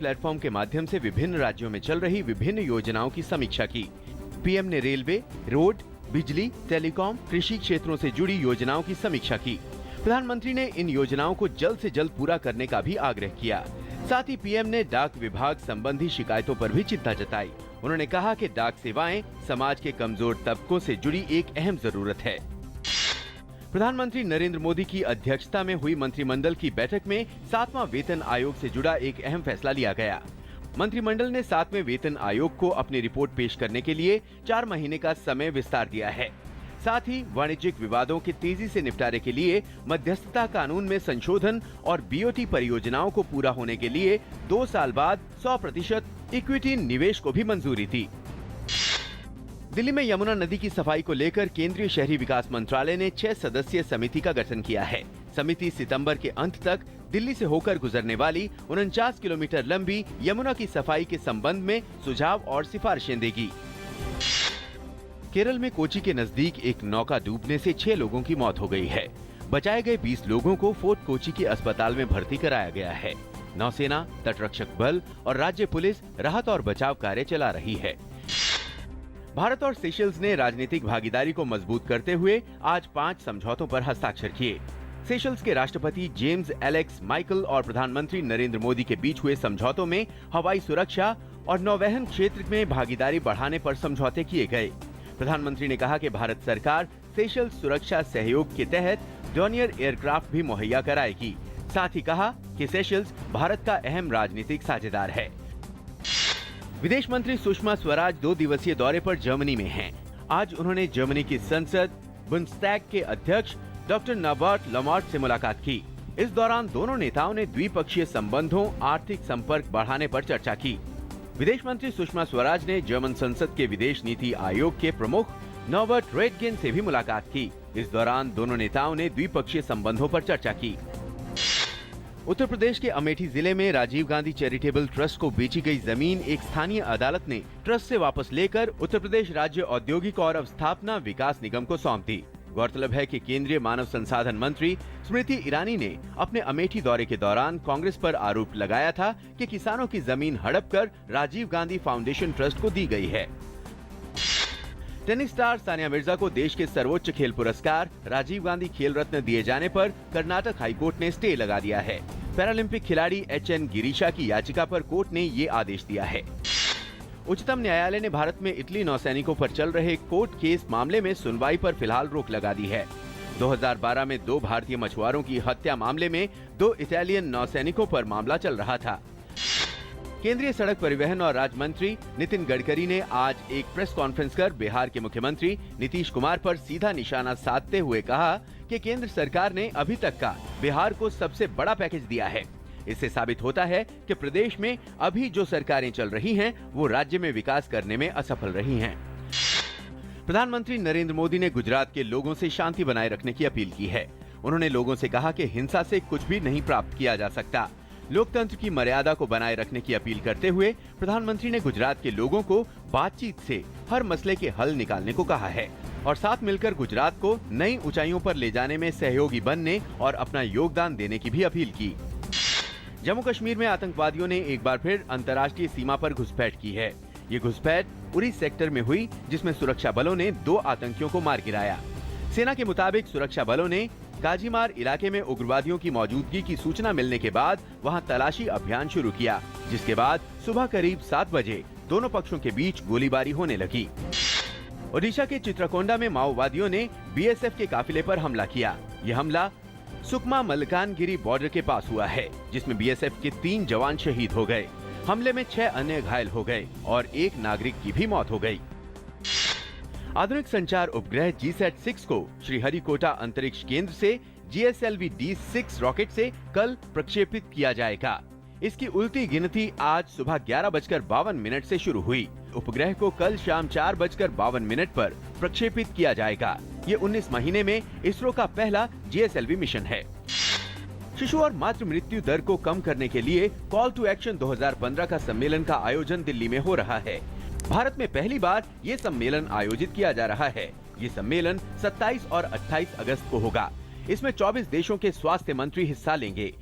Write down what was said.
Platform के माध्यम से विभिन्न राज्यों में चल रही विभिन्न योजनाओं की समीक्षा की। पीएम ने रेलवे, रोड, बिजली, टेलीकॉम, कृषि क्षेत्रों से जुड़ी योजनाओं की समीक्षा की। प्रधानमंत्री ने इन योजनाओं को जल्द से जल्द पूरा करने का भी आग्रह किया। साथ ही पीएम ने डाक विभाग संबंधी शिकायतों पर भी चिंता जताई। उन्होंने कहा कि डाक सेवाएं समाज के कमजोर तबकों से जुड़ी एक अहम जरूरत है। प्रधानमंत्री नरेंद्र मोदी की अध्यक्षता में हुई मंत्रिमंडल की बैठक में 7वां वेतन आयोग से जुड़ा एक अहम फैसला लिया गया। मंत्रिमंडल ने 7वें वेतन आयोग को अपनी रिपोर्ट पेश करने के लिए 4 महीने का समय विस्तार दिया है। साथ ही वाणिज्यिक विवादों के तेजी से निपटारे के लिए मध्यस्थता कानून में संशोधन और बीओटी परियोजनाओं को पूरा होने के लिए 2 साल बाद 100% इक्विटी निवेश को भी मंजूरी दी। दिल्ली में यमुना नदी की सफाई को लेकर केंद्रीय शहरी विकास मंत्रालय ने 6 सदस्यीय समिति का गठन किया है। समिति सितंबर के अंत तक दिल्ली से होकर गुजरने वाली 49 किलोमीटर लंबी यमुना की सफाई के संबंध में सुझाव और सिफारिशें देगी। केरल में कोची के नजदीक एक नौका डूबने से 6 लोगों की मौत हो गई है। बचाए गए 20 लोगों को फोर्ट कोची के अस्पताल में भर्ती कराया गया है। नौसेना, तटरक्षक बल और राज्य पुलिस राहत और बचाव कार्य चला रही है। भारत और सेशल्स ने राजनीतिक भागीदारी को मजबूत करते हुए आज 5 समझौतों पर हस्ताक्षर किए। सेशल्स के राष्ट्रपति जेम्स एलेक्स माइकल और प्रधानमंत्री नरेंद्र मोदी के बीच हुए समझौतों में हवाई सुरक्षा और नौवहन क्षेत्र में भागीदारी बढ़ाने पर समझौते किए गए। प्रधानमंत्री ने कहा कि भारत सरकार सेशल्स सुरक्षा सहयोग के तहत डॉनियर एयरक्राफ्ट भी मुहैया कराएगी। साथ ही कहा कि सेशल्स भारत का अहम राजनीतिक साझेदार है। विदेश मंत्री सुषमा स्वराज 2 दिवसीय दौरे पर जर्मनी में हैं। आज उन्होंने जर्मनी की संसद बुंडस्टैग के अध्यक्ष डॉक्टर नॉर्बर्ट लॉमर्ट से मुलाकात की। इस दौरान दोनों नेताओं ने द्विपक्षीय संबंधों, आर्थिक संपर्क बढ़ाने पर चर्चा की। विदेश मंत्री सुषमा स्वराज ने जर्मन संसद के विदेश नीति आयोग के प्रमुख नॉर्बर्ट रेटगेन से भी मुलाकात की। इस दौरान दोनों नेताओं ने द्विपक्षीय संबंधों पर चर्चा की। उत्तर प्रदेश के अमेठी जिले में राजीव गांधी चैरिटेबल ट्रस्ट को बेची गई जमीन एक स्थानीय अदालत ने ट्रस्ट से वापस लेकर उत्तर प्रदेश राज्य औद्योगिक और अवस्थापना विकास निगम को सौंप दी। गौरतलब है कि केंद्रीय मानव संसाधन मंत्री स्मृति ईरानी ने अपने अमेठी दौरे के दौरान कांग्रेस पर आरोप लगाया था कि किसानों की जमीन हड़प कर राजीव गांधी फाउंडेशन ट्रस्ट को दी गई है। टेनिस स्टार सानिया मिर्जा को देश के सर्वोच्च खेल पुरस्कार राजीव गांधी खेल रत्न दिए जाने पर कर्नाटक हाईकोर्ट ने स्टे लगा दिया है। पैरालंपिक खिलाड़ी एचएन गिरीशा की याचिका पर कोर्ट ने ये आदेश दिया है। उच्चतम न्यायालय ने भारत में इटली नौसैनिकों पर चल रहे कोर्ट केस मामले में सुनवाई पर फिलहाल रोक लगा दी है। 2012 में 2 भारतीय मछुआरों की हत्या मामले में 2 इटालियन नौसैनिकों पर मामला चल रहा था। केंद्रीय सड़क परिवहन और राज्य मंत्री नितिन गडकरी ने आज एक प्रेस कॉन्फ्रेंस कर बिहार के मुख्यमंत्री नीतीश कुमार पर सीधा निशाना साधते हुए कहा कि केंद्र सरकार ने अभी तक का बिहार को सबसे बड़ा पैकेज दिया है। इससे साबित होता है कि प्रदेश में अभी जो सरकारें चल रही हैं, वो राज्य में विकास करने में असफल रही हैं। प्रधानमंत्री नरेंद्र मोदी ने गुजरात के लोगों से शांति बनाए रखने की अपील की है। उन्होंने लोगों से कहा कि हिंसा से कुछ भी नहीं प्राप्त किया जा सकता। लोकतंत्र की मर्यादा को बनाए रखने की अपील करते हुए प्रधानमंत्री ने गुजरात के लोगों को बातचीत से हर मसले के हल निकालने को कहा है और साथ मिलकर गुजरात को नई ऊंचाइयों पर ले जाने में सहयोगी बनने और अपना योगदान देने की भी अपील की। जम्मू कश्मीर में आतंकवादियों ने एक बार फिर अंतर्राष्ट्रीय सीमा पर घुसपैठ की है। ये घुसपैठ उरी सेक्टर में हुई, जिसमें सुरक्षा बलों ने 2 आतंकियों को मार गिराया। सेना के मुताबिक सुरक्षा बलों ने काजीमार इलाके में उग्रवादियों की मौजूदगी की सूचना मिलने के बाद वहां तलाशी अभियान शुरू किया, जिसके बाद सुबह करीब 7 बजे दोनों पक्षों के बीच गोलीबारी होने लगी। ओडिशा के चित्रकोंडा में माओवादियों ने बीएसएफ के काफिले पर हमला किया। यह हमला सुकमा मलकानगिरी बॉर्डर के पास हुआ है, जिसमें बीएसएफ के 3 जवान शहीद हो गए। हमले में 6 अन्य घायल हो गए और 1 नागरिक की भी मौत हो गई। आधुनिक संचार उपग्रह GSAT-6 को श्रीहरिकोटा अंतरिक्ष केंद्र से GSLV-D6 रॉकेट से कल प्रक्षेपित किया जाएगा। इसकी उल्टी गिनती आज सुबह 11:52 से शुरू हुई। उपग्रह को कल शाम 4:52 पर प्रक्षेपित किया जाएगा। ये 19 महीने में इसरो का पहला GSLV मिशन है। शिशु और मातृ मृत्यु दर को कम करने के लिए कॉल टू एक्शन 2015 का सम्मेलन का आयोजन दिल्ली में हो रहा है। भारत में पहली बार ये सम्मेलन आयोजित किया जा रहा है। ये सम्मेलन 27 और 28 अगस्त को होगा। इसमें 24 देशों के स्वास्थ्य मंत्री हिस्सा लेंगे।